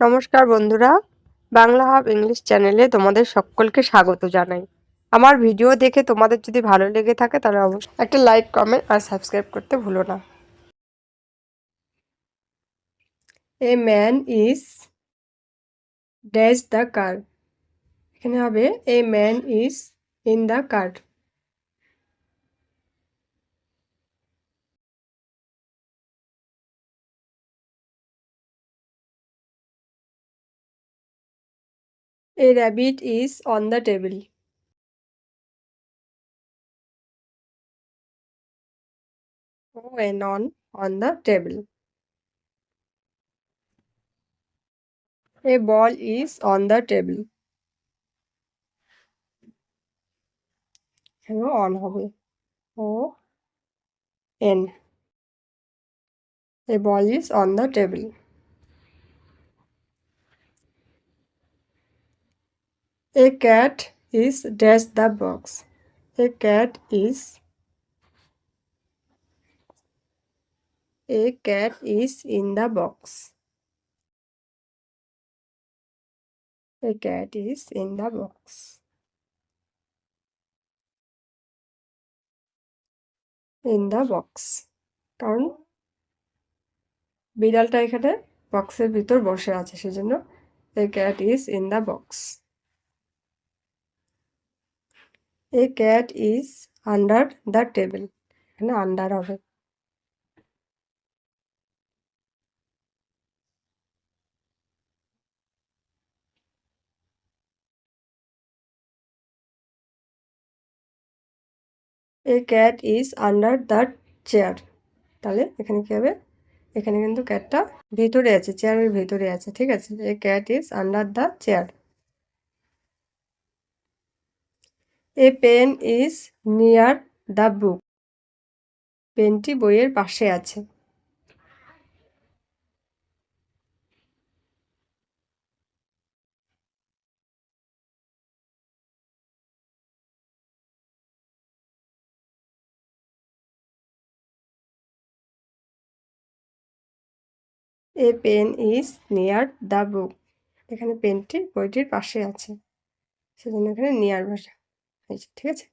নমস্কার বন্ধুরা, Bangla hub English চ্যানেলে তোমাদের সকলকে স্বাগত জানাই। আমার ভিডিও দেখে তোমাদের যদি ভালো লেগে থাকে তাহলে অবশ্যই একটা লাইক, কমেন্ট আর সাবস্ক্রাইব করতে ভুলো না। A man is dash the car. এখানে হবে a man is in the car. A rabbit is on the table. O N on the table. A ball is on the table. এখানেও on হবে, O N. A ball is on the table. A cat is dash the box. A cat is in the box. A cat is in the box. In the box. কারণ বিড়ালটা এখানে বক্সের ভিতর বসে আছে, সেজন্য a cat is in the box. A cat is under the table. এখানে under হবে। A cat is under the chair. তাহলে এখানে কি হবে? এখানে কিন্তু ক্যাটটা ভেতরে আছে, চেয়ারের ভেতরে আছে, ঠিক আছে? A cat is under the chair. A pen is near the book. পেনটি বইয়ের পাশে আছে। A pen is near the book. এখানে পেনটি বইটির পাশে আছে, সেজন্য এখানে নিয়ার বসা হয়েছে, ঠিক আছে?